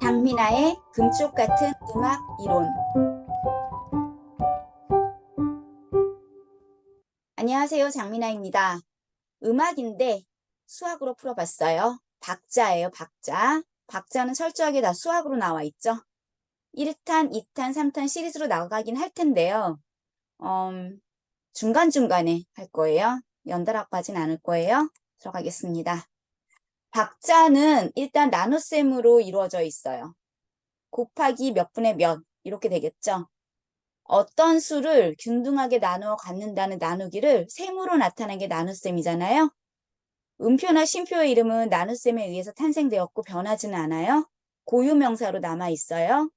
장미나의 금쪽 같은 음악 이론. 안녕하세요. 장미나입니다. 음악인데 수학으로 풀어봤어요. 박자예요. 박자. 박자는 철저하게 다 수학으로 나와 있죠. 1탄, 2탄, 3탄 시리즈로 나가긴 할 텐데요. 중간중간에 할 거예요. 연달아까지는 않을 거예요. 들어가겠습니다. 박자는 일단 나눗셈으로 이루어져 있어요. 곱하기 몇 분의 몇 이렇게 되겠죠. 어떤 수를 균등하게 나누어 갖는다는 나누기를 셈으로 나타낸 게 나눗셈이잖아요. 음표나 쉼표의 이름은 나눗셈에 의해서 탄생되었고 변하지는 않아요. 고유명사로 남아 있어요.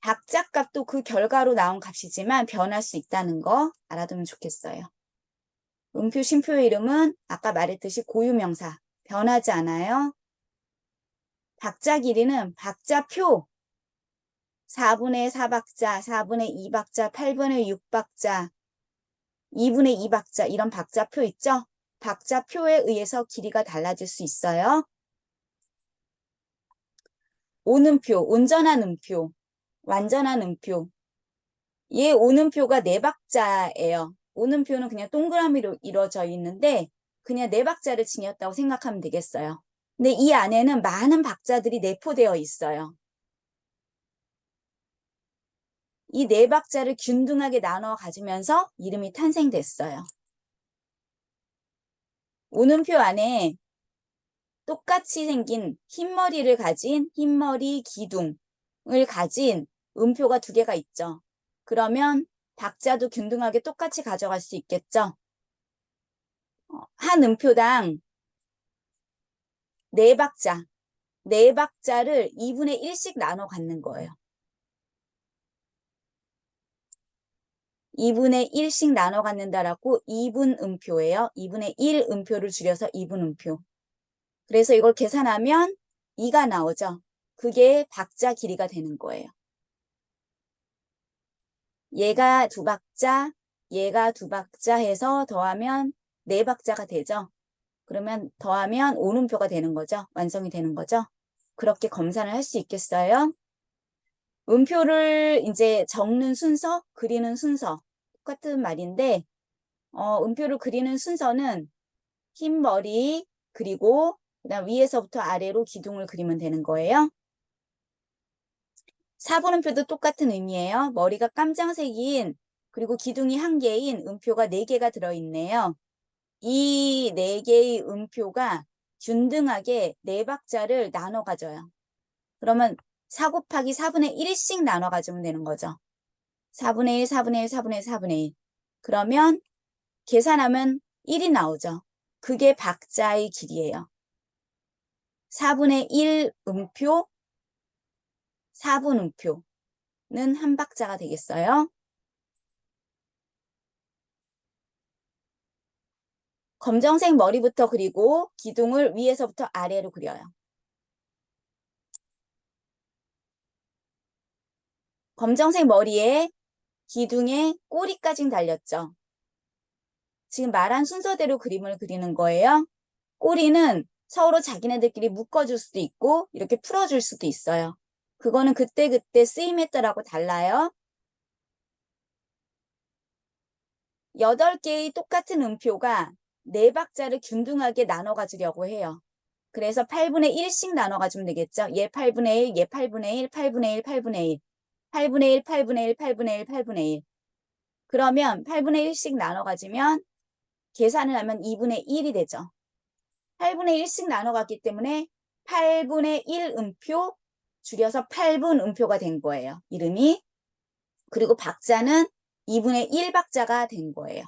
박자값도 그 결과로 나온 값이지만 변할 수 있다는 거 알아두면 좋겠어요. 음표, 쉼표의 이름은 아까 말했듯이 고유명사, 변하지 않아요. 박자 길이는 박자표, 4분의 4박자, 4분의 2박자, 8분의 6박자, 2분의 2박자 이런 박자표 있죠? 박자표에 의해서 길이가 달라질 수 있어요. 오음표, 온전한 음표, 완전한 음표. 얘 오음표가 4박자예요. 오음표는 그냥 동그라미로 이루어져 있는데 그냥 4박자를 지녔다고 생각하면 되겠어요. 근데 이 안에는 많은 박자들이 내포되어 있어요. 이 4박자를 균등하게 나눠 가지면서 이름이 탄생됐어요. 오음표 안에 똑같이 생긴 흰머리를 가진 흰머리 기둥을 가진 음표가 2개가 있죠. 그러면 박자도 균등하게 똑같이 가져갈 수 있겠죠. 한 음표당 4박자, 4박자를 2분의 1씩 나눠 갖는 거예요. 2분의 1씩 나눠 갖는다라고 2분 음표예요. 2분의 1 음표를 줄여서 2분 음표. 그래서 이걸 계산하면 2가 나오죠. 그게 박자 길이가 되는 거예요. 얘가 2박자, 얘가 2박자 해서 더하면 4박자가 되죠. 그러면 더하면 오음표가 되는 거죠. 완성이 되는 거죠. 그렇게 검사를 할 수 있겠어요? 음표를 이제 적는 순서, 그리는 순서 똑같은 말인데 음표를 그리는 순서는 흰 머리 그리고 그다음 위에서부터 아래로 기둥을 그리면 되는 거예요. 4분음표도 똑같은 의미예요. 머리가 깜장색인 그리고 기둥이 1개인 음표가 4개가 들어있네요. 이 4개의 음표가 균등하게 4박자를 나눠 가져요. 그러면 4 곱하기 4분의 1씩 나눠 가지면 되는 거죠. 4분의 1, 4분의 1, 4분의 1, 4분의 1. 그러면 계산하면 1이 나오죠. 그게 박자의 길이에요. 4분의 1 음표, 4분 음표는 한 박자가 되겠어요. 검정색 머리부터 그리고 기둥을 위에서부터 아래로 그려요. 검정색 머리에 기둥에 꼬리까지 달렸죠. 지금 말한 순서대로 그림을 그리는 거예요. 꼬리는 서로 자기네들끼리 묶어줄 수도 있고 이렇게 풀어줄 수도 있어요. 그거는 그때그때 쓰임에 따라서 달라요. 8개의 똑같은 음표가 4박자를 균등하게 나눠 가지려고 해요. 그래서 8분의 1씩 나눠 가지면 되겠죠. 얘 8분의 1, 얘 8분의 1, 8분의 1, 8분의 1, 8분의 1, 8분의 1, 8분의 1, 8분의 1. 그러면 8분의 1씩 나눠 가지면 계산을 하면 2분의 1이 되죠. 8분의 1씩 나눠 갔기 때문에 8분의 1 음표 줄여서 8분 음표가 된 거예요. 이름이. 그리고 박자는 2분의 1박자가 된 거예요.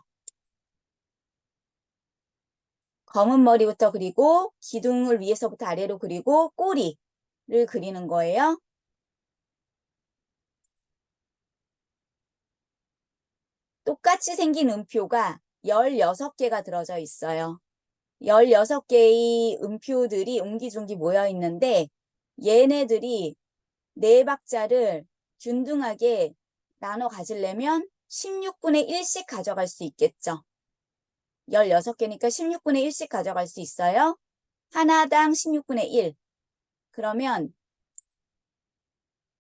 검은 머리부터 그리고 기둥을 위에서부터 아래로 그리고 꼬리를 그리는 거예요. 똑같이 생긴 음표가 16개가 들어져 있어요. 16개의 음표들이 옹기종기 모여 있는데 얘네들이 4박자를 균등하게 나눠 가지려면 16분의 1씩 가져갈 수 있겠죠. 16개니까 16분의 1씩 가져갈 수 있어요. 하나당 16분의 1. 그러면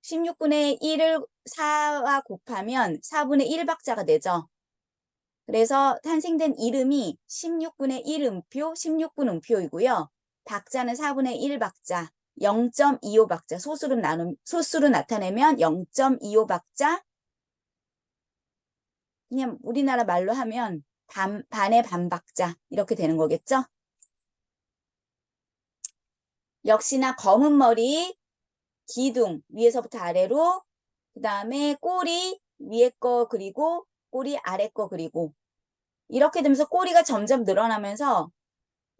16분의 1을 4와 곱하면 4분의 1박자가 되죠. 그래서 탄생된 이름이 16분의 1 음표, 16분 음표이고요. 박자는 4분의 1박자, 0.25박자, 소수로 나타내면 0.25박자, 그냥 우리나라 말로 하면 반의 반박자, 이렇게 되는 거겠죠? 역시나 검은 머리, 기둥, 위에서부터 아래로, 그 다음에 꼬리, 위에 거 그리고 꼬리 아래 거 그리고, 이렇게 되면서 꼬리가 점점 늘어나면서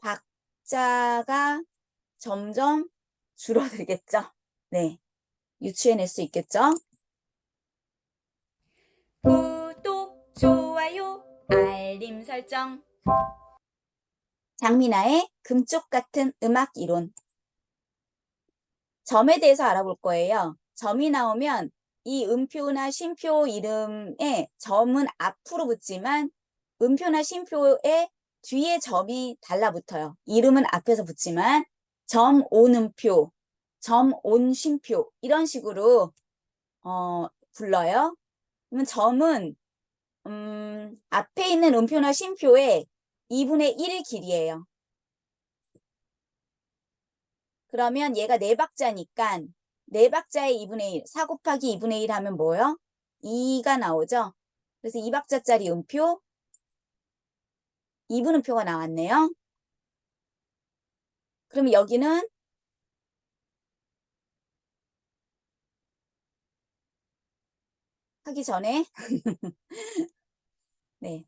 박자가 점점 줄어들겠죠. 네, 유추해낼 수 있겠죠. 구독, 좋아요, 알림 설정. 장미나의 금쪽 같은 음악 이론. 점에 대해서 알아볼 거예요. 점이 나오면 이 음표나 쉼표 이름에 점은 앞으로 붙지만 음표나 쉼표에 뒤에 점이 달라붙어요. 이름은 앞에서 붙지만 점 온음표, 점 온쉼표 이런 식으로 불러요. 그러면 점은 앞에 있는 음표나 쉼표의 2분의 1 길이에요. 그러면 얘가 4박자니까 4박자의 2분의 1, 4 곱하기 2분의 1 하면 뭐예요? 2가 나오죠? 그래서 2박자짜리 음표, 2분 음표가 나왔네요. 그럼 여기는 하기 전에 네,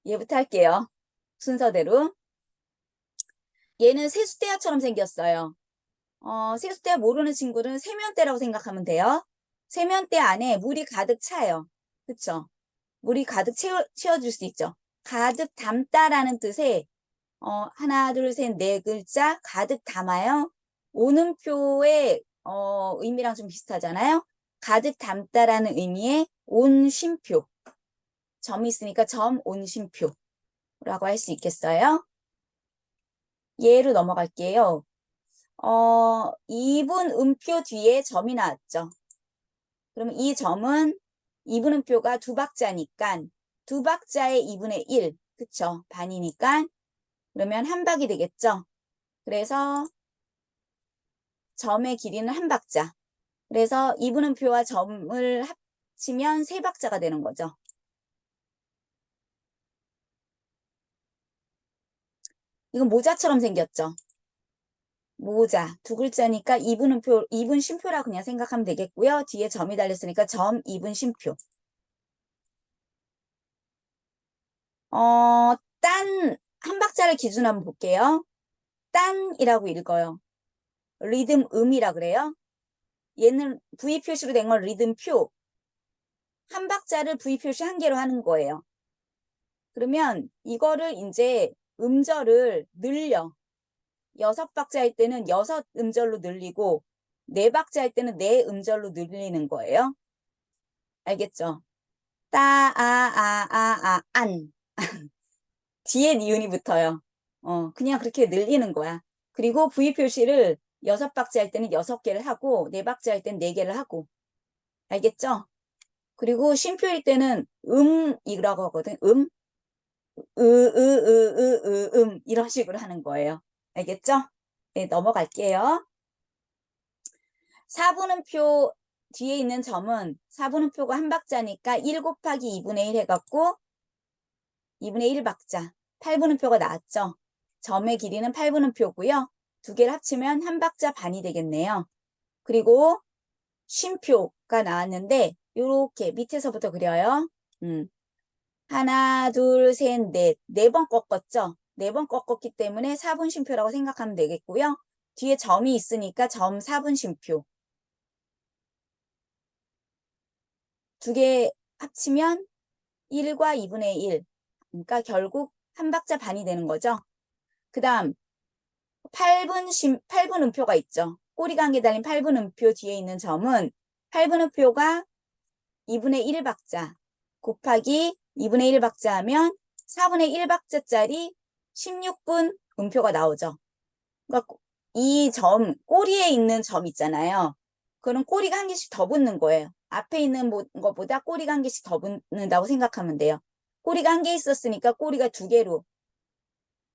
얘부터 할게요. 순서대로. 얘는 세숫대야처럼 생겼어요. 세숫대야 모르는 친구는 세면대라고 생각하면 돼요. 세면대 안에 물이 가득 차요. 그쵸? 물이 가득 채워줄 수 있죠. 가득 담다라는 뜻의 하나, 둘, 셋, 네 글자 가득 담아요. 온음표의 의미랑 좀 비슷하잖아요. 가득 담다라는 의미의 온쉼표. 점이 있으니까 점 온쉼표라고 할 수 있겠어요. 예로 넘어갈게요. 2분 음표 뒤에 점이 나왔죠. 그러면 이 점은 2분 음표가 2박자니까 2박자의 2분의 1, 그쵸? 반이니까 그러면 한 박이 되겠죠. 그래서 점의 길이는 한 박자. 그래서 2분 음표와 점을 합치면 3박자가 되는 거죠. 이건 모자처럼 생겼죠. 모자 2글자니까 2분 음표, 2분 쉼표라고 그냥 생각하면 되겠고요. 뒤에 점이 달렸으니까 점 2분 쉼표. 딴 한 박자를 기준으로 한번 볼게요. 딴이라고 읽어요. 리듬 음이라 그래요. 얘는 V 표시로 된 건 리듬표. 한 박자를 V 표시 한 개로 하는 거예요. 그러면 이거를 이제 음절을 늘려. 6박자일 때는 6음절로 늘리고 4박자일 때는 4음절로 늘리는 거예요. 알겠죠? 따, 안. 뒤에 니은이 붙어요. 그냥 그렇게 늘리는 거야. 그리고 V 표시를 6박자일 때는 6개를 하고 4박자일 때는 4개를 하고. 알겠죠? 그리고 쉼표일 때는 이라고 하거든. 이런 식으로 하는 거예요. 알겠죠? 네, 넘어갈게요. 4분음표 뒤에 있는 점은 4분음표가 한 박자니까 1 곱하기 2분의 1 해갖고 2분의 1박자 8분음표가 나왔죠. 점의 길이는 8분음표고요. 두 개를 합치면 한 박자 반이 되겠네요. 그리고 쉼표가 나왔는데 이렇게 밑에서부터 그려요. 하나, 둘, 셋, 넷. 4번 꺾었죠? 4번 꺾었기 때문에 4분 쉼표라고 생각하면 되겠고요. 뒤에 점이 있으니까 점 4분 쉼표. 두 개 합치면 1과 2분의 1. 그러니까 결국 한 박자 반이 되는 거죠. 그 다음 8분 음표가 있죠. 꼬리가 한 개 달린 8분 음표 뒤에 있는 점은 8분 음표가 2분의 1박자 곱하기 2분의 1박자 하면 4분의 1박자짜리 16분 음표가 나오죠. 그러니까 이 점, 꼬리에 있는 점 있잖아요. 그럼 꼬리가 한 개씩 더 붙는 거예요. 앞에 있는 것보다 꼬리가 한 개씩 더 붙는다고 생각하면 돼요. 꼬리가 한 개 있었으니까 꼬리가 두 개로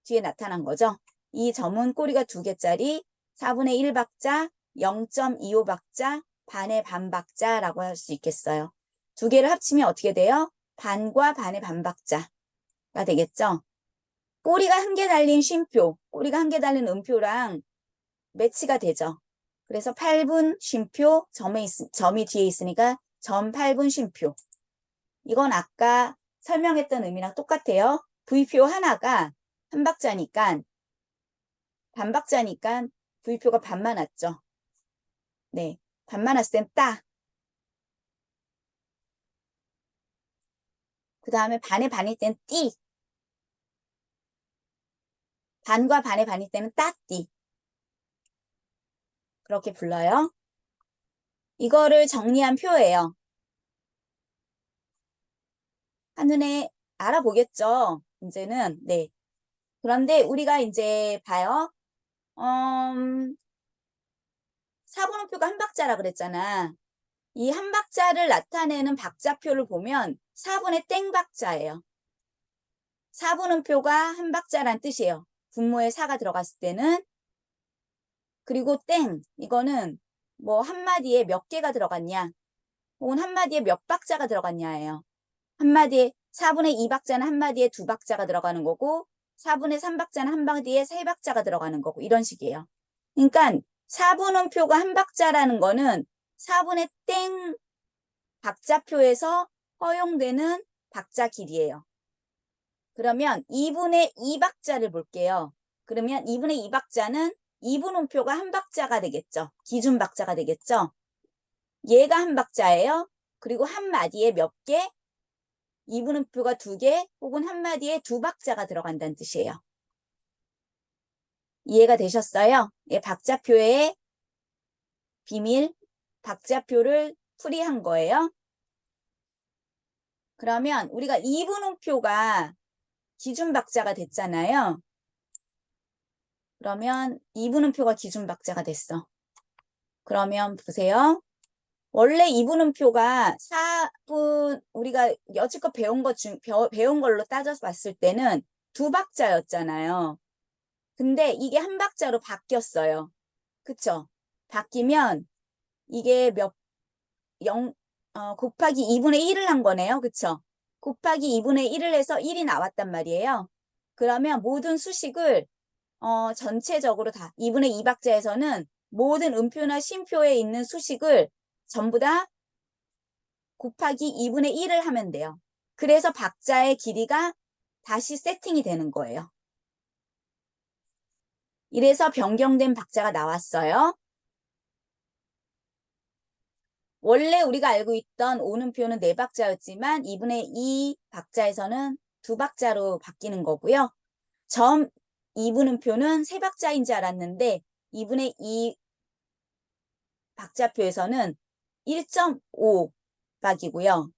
뒤에 나타난 거죠. 이 점은 꼬리가 두 개짜리 4분의 1박자, 0.25박자, 반의 반박자라고 할 수 있겠어요. 두 개를 합치면 어떻게 돼요? 반과 반의 반박자가 되겠죠. 꼬리가 한 개 달린 쉼표, 꼬리가 한 개 달린 음표랑 매치가 되죠. 그래서 8분 쉼표, 점이 뒤에 있으니까 점 8분 쉼표. 이건 아까 설명했던 의미랑 똑같아요. V표 하나가 한 박자니까 반박자니까 V표가 반만 왔죠. 네, 반만 왔을 땐 따. 그 다음에 반의 반일 땐 띠. 반과 반의 반일 때는 따띠. 그렇게 불러요. 이거를 정리한 표예요. 한눈에 알아보겠죠. 이제는 네. 그런데 우리가 이제 봐요. 4분음표가 한 박자라 그랬잖아. 이 한 박자를 나타내는 박자표를 보면 4분의 땡박자예요. 4분음표가 한 박자란 뜻이에요. 분모에 4가 들어갔을 때는. 그리고 땡, 이거는 뭐 한마디에 몇 개가 들어갔냐, 혹은 한마디에 몇 박자가 들어갔냐예요. 한마디에 4분의 2박자는 한마디에 2박자가 들어가는 거고 4분의 3박자는 한마디에 3박자가 들어가는 거고 이런 식이에요. 그러니까 4분음표가 한 박자라는 거는 4분의 땡 박자표에서 허용되는 박자 길이에요. 그러면 2분의 2박자를 볼게요. 그러면 2분의 2박자는 2분음표가 한 박자가 되겠죠. 기준 박자가 되겠죠. 얘가 한 박자예요. 그리고 한 마디에 몇 개? 2분음표가 2개 혹은 한 마디에 2박자가 들어간다는 뜻이에요. 이해가 되셨어요? 예, 박자표의 비밀, 박자표를 풀이한 거예요. 그러면 우리가 2분음표가 기준 박자가 됐잖아요. 그러면 2분음표가 기준 박자가 됐어. 그러면 보세요. 원래 2분음표가 4분, 우리가 여지껏 배운 걸로 따져서 봤을 때는 2박자였잖아요. 근데 이게 한 박자로 바뀌었어요. 그쵸? 바뀌면 이게 곱하기 2분의 1을 한 거네요. 그쵸? 곱하기 2분의 1을 해서 1이 나왔단 말이에요. 그러면 모든 수식을 전체적으로 다 2분의 2박자에서는 모든 음표나 쉼표에 있는 수식을 전부 다 곱하기 2분의 1을 하면 돼요. 그래서 박자의 길이가 다시 세팅이 되는 거예요. 이래서 변경된 박자가 나왔어요. 원래 우리가 알고 있던 오음표는 4박자였지만 2분의 2 박자에서는 2박자로 바뀌는 거고요. 점 2분음표는 3박자인 줄 알았는데 2분의 2 박자표에서는 1.5박이고요.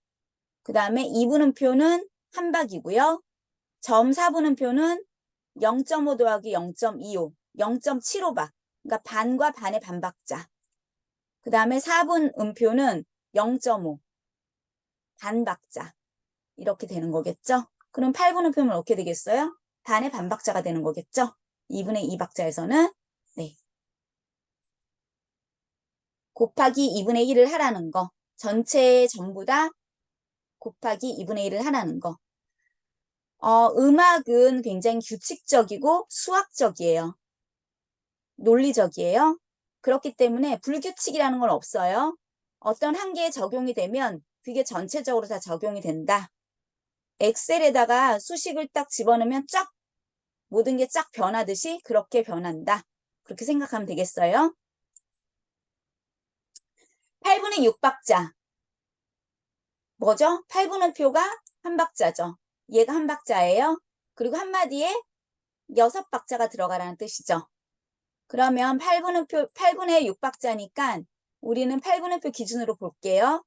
그 다음에 2분음표는 1박이고요. 점 4분음표는 0.5 더하기 0.25, 0.75박. 그러니까 반과 반의 반박자. 그 다음에 4분 음표는 0.5, 반박자. 이렇게 되는 거겠죠? 그럼 8분 음표는 어떻게 되겠어요? 반의 반박자가 되는 거겠죠? 2분의 2박자에서는 네. 곱하기 2분의 1을 하라는 거. 전체 전부 다 곱하기 2분의 1을 하라는 거. 음악은 굉장히 규칙적이고 수학적이에요. 논리적이에요. 그렇기 때문에 불규칙이라는 건 없어요. 어떤 한계에 적용이 되면 그게 전체적으로 다 적용이 된다. 엑셀에다가 수식을 딱 집어넣으면 쫙 모든 게 쫙 변하듯이 그렇게 변한다. 그렇게 생각하면 되겠어요. 8분의 6박자. 뭐죠? 8분의 표가 한 박자죠. 얘가 한 박자예요. 그리고 한마디에 6박자가 들어가라는 뜻이죠. 그러면 8분의 6박자니까 우리는 8분의 표 기준으로 볼게요.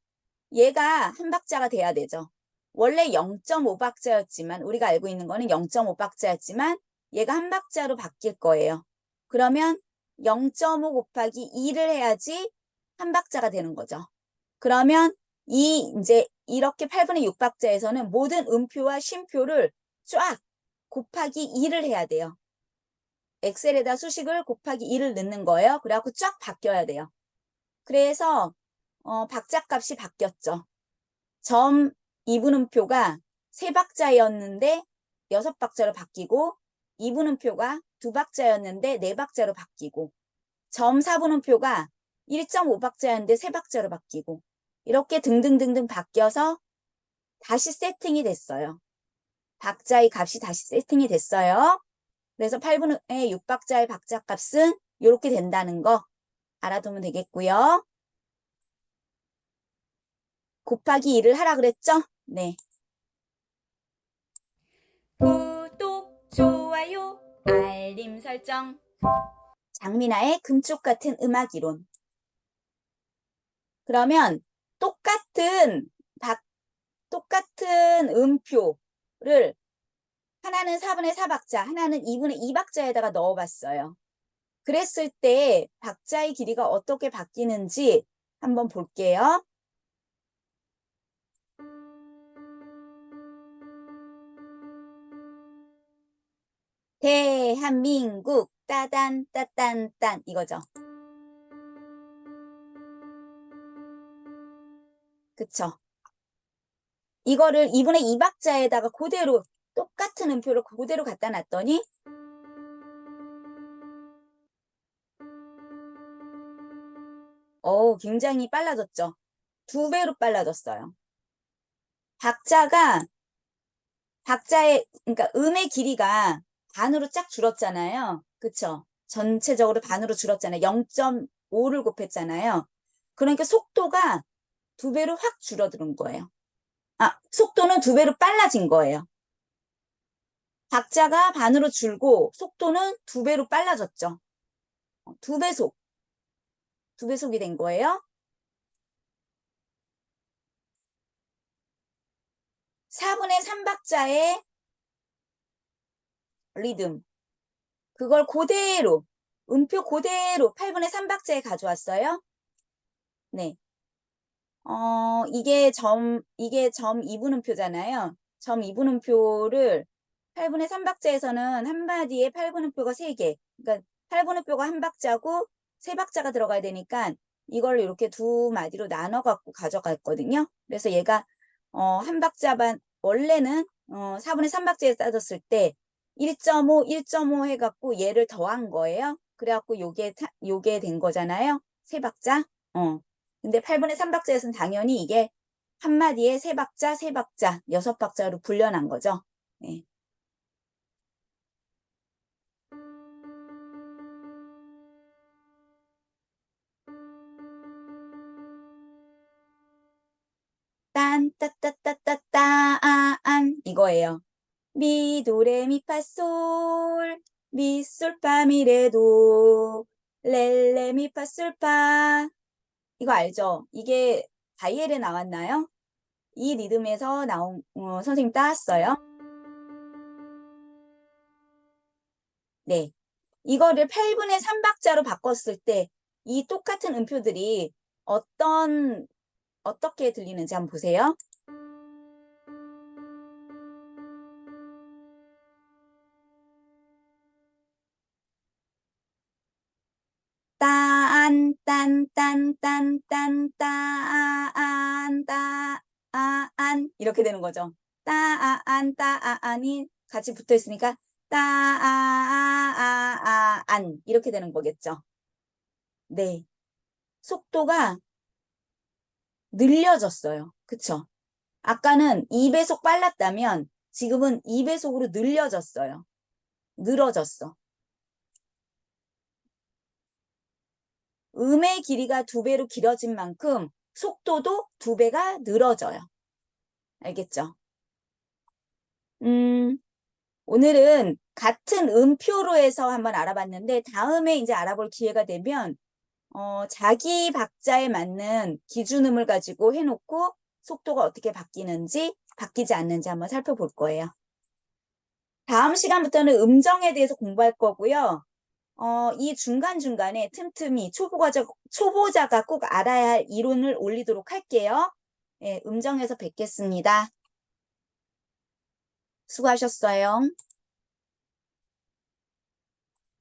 얘가 한 박자가 돼야 되죠. 원래 0.5박자였지만 우리가 알고 있는 거는 0.5박자였지만 얘가 한 박자로 바뀔 거예요. 그러면 0.5 곱하기 2를 해야지 한 박자가 되는 거죠. 그러면 이제 이렇게 8분의 6박자에서는 모든 음표와 쉼표를 쫙 곱하기 2를 해야 돼요. 엑셀에다 수식을 곱하기 2를 넣는 거예요. 그래갖고 쫙 바뀌어야 돼요. 그래서 박자값이 바뀌었죠. 점 이분음표가 3박자였는데 6박자로 바뀌고, 이분음표가 2박자였는데 4박자로 바뀌고, 점 4분음표가 1.5박자였는데 3박자로 바뀌고, 이렇게 등등등등 바뀌어서 다시 세팅이 됐어요. 박자의 값이 다시 세팅이 됐어요. 그래서 8분의 6박자의 박자값은 이렇게 된다는 거 알아두면 되겠고요. 곱하기 2를 하라 그랬죠? 네. 구독, 좋아요, 알림 설정. 장미나의 금쪽 같은 음악 이론. 그러면 똑같은 음표를 하나는 4분의 4박자, 하나는 2분의 2박자에다가 넣어봤어요. 그랬을 때 박자의 길이가 어떻게 바뀌는지 한번 볼게요. 대한민국 따단 따딴딴 이거죠. 그쵸? 이거를 2분의 2박자에다가 그대로 똑같은 음표를 그대로 갖다 놨더니 굉장히 빨라졌죠. 2배로 빨라졌어요. 그러니까 음의 길이가 반으로 쫙 줄었잖아요. 그쵸? 전체적으로 반으로 줄었잖아요. 0.5를 곱했잖아요. 그러니까 속도가 2배로 확 줄어드는 거예요. 속도는 2배로 빨라진 거예요. 박자가 반으로 줄고 속도는 2배로 빨라졌죠. 2배속. 2배속이 된 거예요. 4분의 3박자의 리듬. 그걸 그대로, 음표 그대로 8분의 3박자에 가져왔어요. 네. 이게 점 2분음표잖아요. 점 2분음표를 8분의 3박자에서는 한마디에 8분음표가 3개. 그러니까 8분음표가 한 박자고 3박자가 들어가야 되니까 이걸 이렇게 2마디로 나눠 갖고 가져갔거든요. 그래서 얘가 한 박자 반, 원래는 4분의 3박자에 따졌을 때 1.5 해갖고 얘를 더한 거예요. 그래갖고 요게 된 거잖아요. 3박자. 근데 8분의 3박자에서는 당연히 이게 한마디에 3박자, 3박자, 6박자로 불려난 거죠. 네. 딴, 따따따따따, 이거예요. 미, 도, 레, 미, 파, 솔, 미, 솔, 파, 미, 레, 도, 레, 레, 미, 파, 솔, 파. 이거 알죠? 이게 다이엘에 나왔나요? 이 리듬에서 나온, 선생님 따왔어요. 네. 이거를 8분의 3박자로 바꿨을 때 이 똑같은 음표들이 어떻게 들리는지 한번 보세요. 따안, 딴, 딴, 딴, 딴, 따안, 따안 이렇게 되는 거죠. 따안, 따안이 같이 붙어 있으니까 따안 이렇게 되는 거겠죠. 네. 속도가 늘려졌어요. 그쵸? 아까는 2배속 빨랐다면 지금은 2배속으로 늘려졌어요. 늘어졌어. 음의 길이가 2배로 길어진 만큼 속도도 2배가 늘어져요. 알겠죠? 오늘은 같은 음표로 해서 한번 알아봤는데 다음에 이제 알아볼 기회가 되면 자기 박자에 맞는 기준음을 가지고 해놓고 속도가 어떻게 바뀌는지 바뀌지 않는지 한번 살펴볼 거예요. 다음 시간부터는 음정에 대해서 공부할 거고요. 이 중간중간에 틈틈이 초보자가 꼭 알아야 할 이론을 올리도록 할게요. 예, 음정에서 뵙겠습니다. 수고하셨어요.